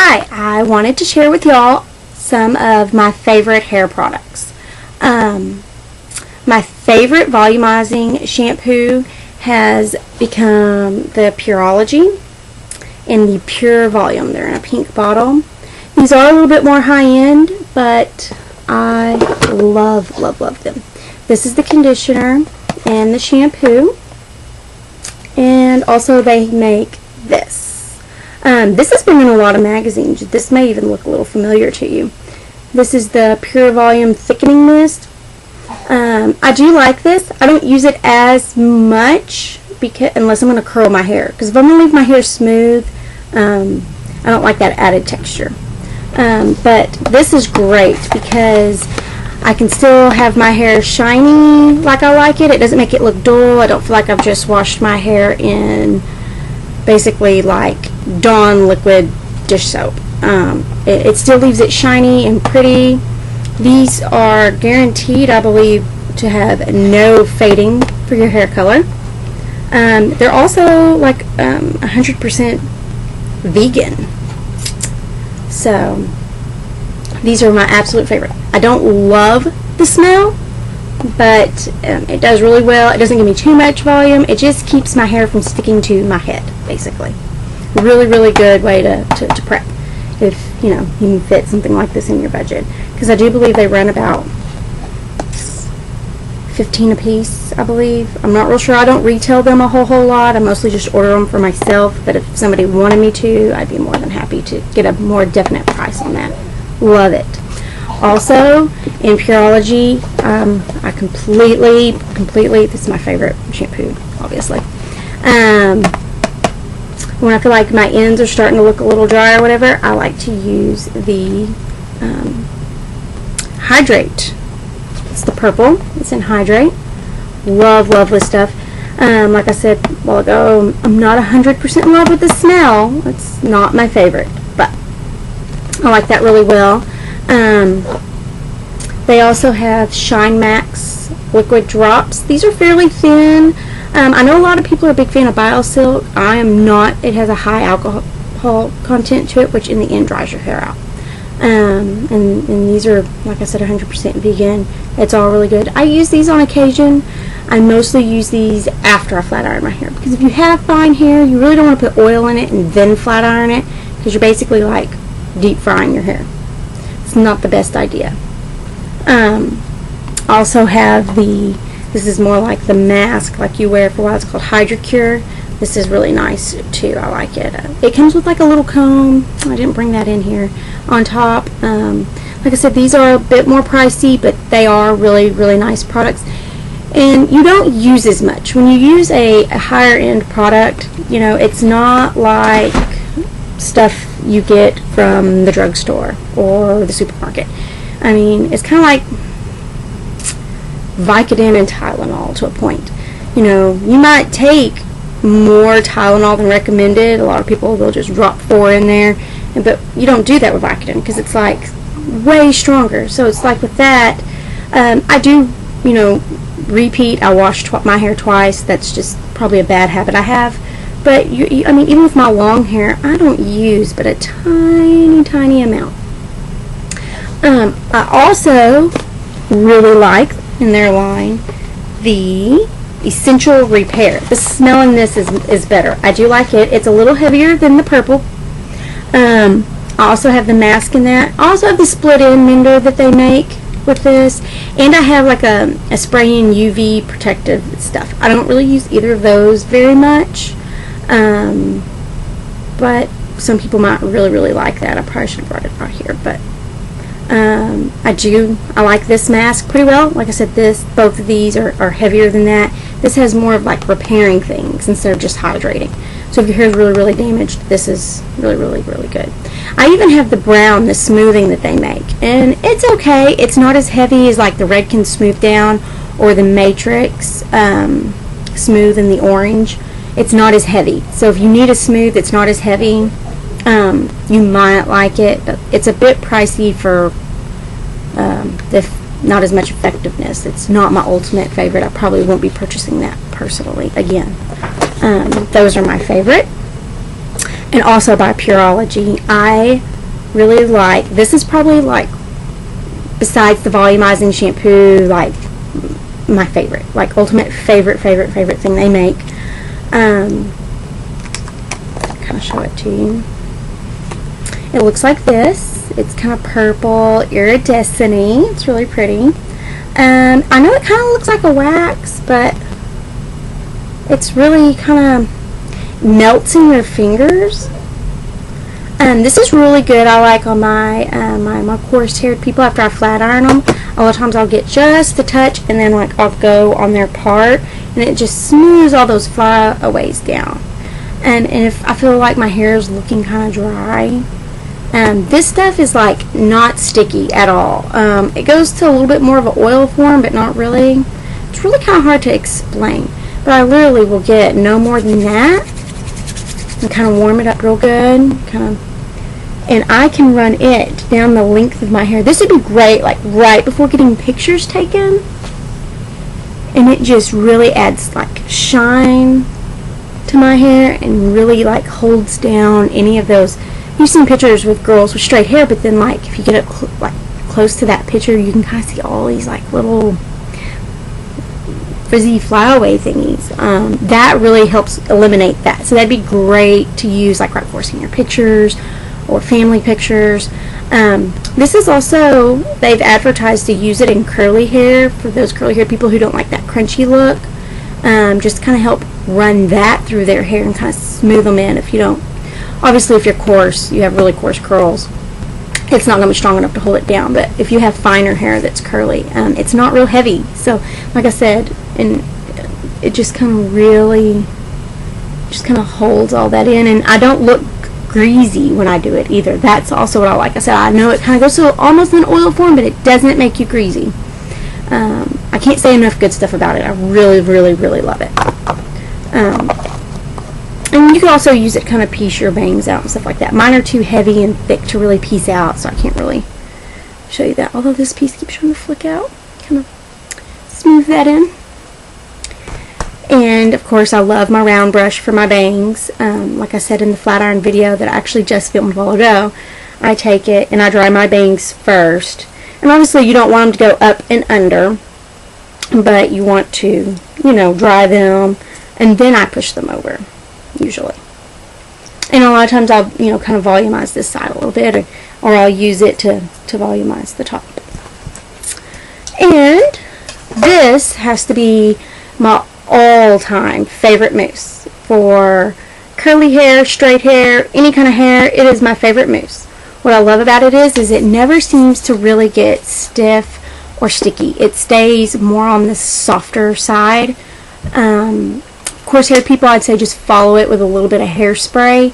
Hi, I wanted to share with y'all some of my favorite hair products. My favorite volumizing shampoo has become the Pureology in the Pure Volume. They're in a pink bottle. These are a little bit more high-end, but I love them. This is the conditioner and the shampoo, and also they make this. This has been in a lot of magazines. This may even look a little familiar to you. This is the Pure Volume Thickening Mist. I do like this. I don't use it as much unless I'm going to curl my hair. Because if I'm going to leave my hair smooth, I don't like that added texture. But this is great because I can still have my hair shiny like I like it. It doesn't make it look dull. I don't feel like I've just washed my hair in basically like Dawn liquid dish soap. It still leaves it shiny and pretty. These are guaranteed, I believe, to have no fading for your hair color. They're also like 100% vegan. So these are my absolute favorite. I don't love the smell, but it does really well. It doesn't give me too much volume. It just keeps my hair from sticking to my head, basically. Really good way to prep if you can fit something like this in your budget, because I do believe they run about $15 a piece, I believe. I'm not real sure. I don't retail them a whole lot. I mostly just order them for myself, but if somebody wanted me to, I'd be more than happy to get a more definite price on that. Love it. Also, in Pureology, I completely, this is my favorite shampoo, obviously. When I feel like my ends are starting to look a little dry or whatever, I like to use the Hydrate. It's the purple. It's in Hydrate. Love this stuff. Like I said a while ago, I'm not 100% in love with the smell. It's not my favorite, but I like that really well. They also have Shine Max liquid drops. These are fairly thin. I know a lot of people are a big fan of BioSilk. I am not. It has a high alcohol content to it, which in the end dries your hair out. And these are, like I said, 100% vegan. It's all really good. I use these on occasion. I mostly use these after I flat iron my hair, because if you have fine hair, you really don't want to put oil in it and then flat iron it, because you're basically like deep frying your hair. It's not the best idea. Also have this is more like the mask like you wear for a while. It's called HydraCure. This is really nice too. I like it. It comes with like a little comb. I didn't bring that in here on top. Like I said, these are a bit more pricey, but they are really nice products. And you don't use as much. When you use a higher end product, it's not like stuff you get from the drugstore or the supermarket. I mean, it's kind of like Vicodin and Tylenol to a point. You might take more Tylenol than recommended. A lot of people will just drop 4 in there, but you don't do that with Vicodin because it's like way stronger. So it's like with that, I do, repeat. I wash my hair twice. That's just probably a bad habit I have. But I mean, even with my long hair, I don't use but a tiny amount. I also really like in their line the Essential Repair. The smell in this is better. I do like it. It's a little heavier than the purple. I also have the mask in that. I also have the split-in mender that they make with this, and I have like a spray-in UV protective stuff. I don't really use either of those very much, but some people might really like that. I probably should have brought it out here, but I like this mask pretty well. Like I said, both of these are heavier than that. This has more of like repairing things instead of just hydrating. So if your hair is really damaged, this is really good. I even have the brown, the smoothing that they make, and it's okay. It's not as heavy as like the Redken Smooth Down or the Matrix Smooth in the orange. It's not as heavy. So if you need a smooth, it's not as heavy. You might like it, but it's a bit pricey for not as much effectiveness. It's not my ultimate favorite. I probably won't be purchasing that personally again. Those are my favorite. And also by Pureology. I really like. This is probably like, besides the volumizing shampoo, like my favorite, like ultimate favorite thing they make. Kind of show it to you. It looks like this. It's kind of purple, iridescent-y. It's really pretty. I know it kind of looks like a wax, but it's really kind of melts in your fingers. This is really good. I like on my my coarse haired people after I flat iron them. A lot of times I'll get just the touch, and then like I'll go on their part, and it just smooths all those flyaways down. And if I feel like my hair is looking kind of dry, this stuff is like not sticky at all. It goes to a little bit more of an oil form, but not really. It's really kind of hard to explain, but I literally will get no more than that and kind of warm it up real good, and I can run it down the length of my hair. This would be great like right before getting pictures taken, and it just really adds like shine to my hair and really like holds down any of those. You've seen pictures with girls with straight hair, but then like if you get up like close to that picture, you can kind of see all these like little frizzy flyaway thingies. That really helps eliminate that. So that'd be great to use like right before senior pictures or family pictures. This is also, they've advertised to use it in curly hair for those curly haired people who don't like that crunchy look. Just kind of help run that through their hair and kind of smooth them in. If you don't, obviously if you're coarse, you have really coarse curls, it's not going to be strong enough to hold it down. But if you have finer hair that's curly, it's not real heavy. So like I said, and it just kind of really just kind of holds all that in, and I don't look greasy when I do it either. That's also what I like. I said, I know it kind of goes to almost an oil form, but it doesn't make you greasy. I can't say enough good stuff about it. I really love it. And you can also use it to kind of piece your bangs out and stuff like that. Mine are too heavy and thick to really piece out, so I can't really show you that. Although this piece keeps trying to flick out. Kind of smooth that in. And of course I love my round brush for my bangs. Like I said in the flat iron video that I actually just filmed a while ago, I take it and I dry my bangs first. And obviously you don't want them to go up and under, but you want to, you know, dry them, and then I push them over, usually. And a lot of times I'll, you know, kind of volumize this side a little bit, or I'll use it to volumize the top. And this has to be my all-time favorite mousse for curly hair, straight hair, any kind of hair. It is my favorite mousse. What I love about it is it never seems to really get stiff or sticky. It stays more on the softer side. Coarse haired people, I'd say just follow it with a little bit of hairspray.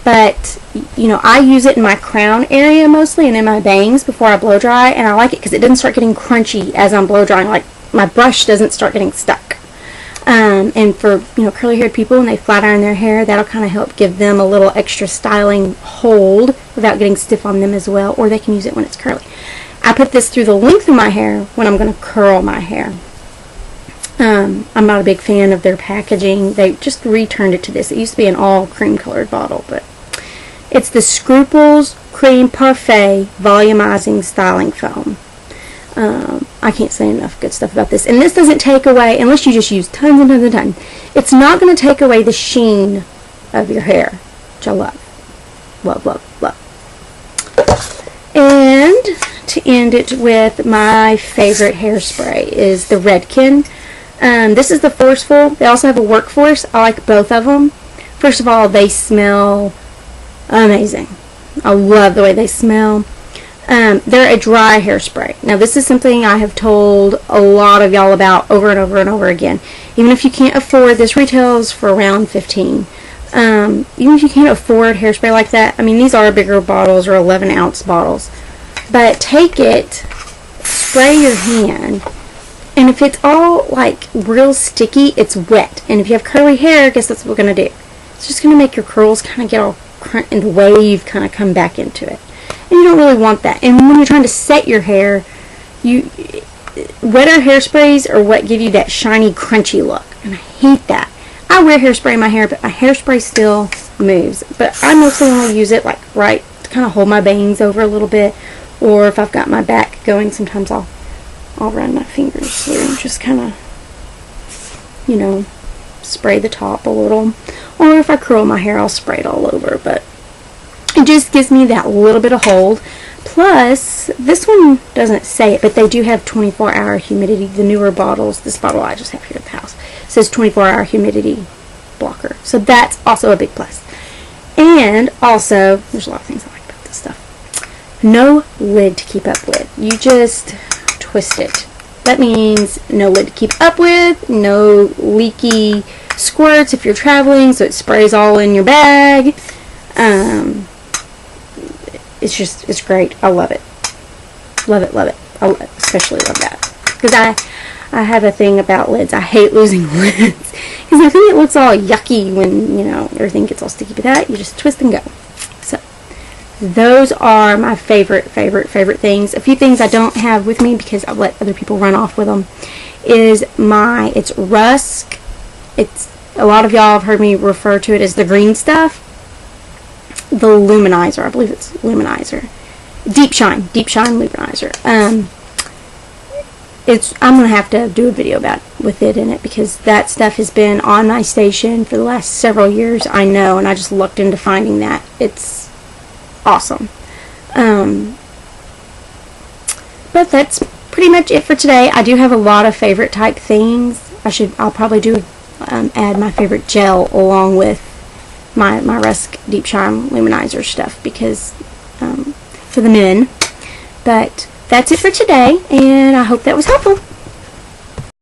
But, you know, I use it in my crown area mostly and in my bangs before I blow dry. And I like it because it doesn't start getting crunchy as I'm blow drying. Like, my brush doesn't start getting stuck. And for, you know, curly haired people, when they flat iron their hair, that'll kind of help give them a little extra styling hold without getting stiff on them as well. Or they can use it when it's curly. I put this through the length of my hair when I'm going to curl my hair. I'm not a big fan of their packaging. They just returned it to this. It used to be an all cream colored bottle, but it's the Scruples Cream Parfait Volumizing Styling Foam. I can't say enough good stuff about this. And this doesn't take away, unless you just use tons and tons and tons, it's not going to take away the sheen of your hair, which I love. Love. And to end it with, my favorite hairspray is the Redken. This is the Forceful. They also have a Workforce. I like both of them. First of all, they smell amazing. I love the way they smell. They're a dry hairspray. Now, this is something I have told a lot of y'all about over and over and over again. Even if you can't afford, this retails for around $15. Even if you can't afford hairspray like that, I mean, these are bigger bottles or 11-ounce bottles. But take it, spray your hand, and if it's all like real sticky, it's wet. And if you have curly hair, guess that's what we're going to do. It's just going to make your curls kind of get all and the wave kind of come back into it. And you don't really want that. And when you're trying to set your hair, wetter hairsprays are what give you that shiny, crunchy look. And I hate that. I wear hairspray in my hair, but my hairspray still moves. But I mostly only use it like right to kind of hold my bangs over a little bit, or if I've got my back going, sometimes I'll run my fingers through and just kind of, you know, spray the top a little. Or if I curl my hair, I'll spray it all over. But it just gives me that little bit of hold. Plus, this one doesn't say it, but they do have 24-hour humidity. The newer bottles, this bottle I just have here at the house, says 24-hour humidity blocker. So that's also a big plus. And also, there's a lot of things I like about this stuff. No lid to keep up with. You just twist it. That means no lid to keep up with, no leaky squirts if you're traveling, so it sprays all in your bag. It's great. I love it. Love it, love it. I especially love that. Because I have a thing about lids. I hate losing lids. Because I think it looks all yucky when, you know, everything gets all sticky. But that, you just twist and go. So, those are my favorite things. A few things I don't have with me because I've let other people run off with them is it's Rusk. It's, a lot of y'all have heard me refer to it as the green stuff. The Luminizer. I believe it's Luminizer. Deep Shine Luminizer. I'm gonna have to do a video with it in it because that stuff has been on my station for the last several years. I know, and I just looked into finding that. It's awesome. But that's pretty much it for today. I do have a lot of favorite type things. I'll probably do add my favorite gel along with my Rusk Deep Shine Luminizer stuff because for the men. But that's it for today, and I hope that was helpful.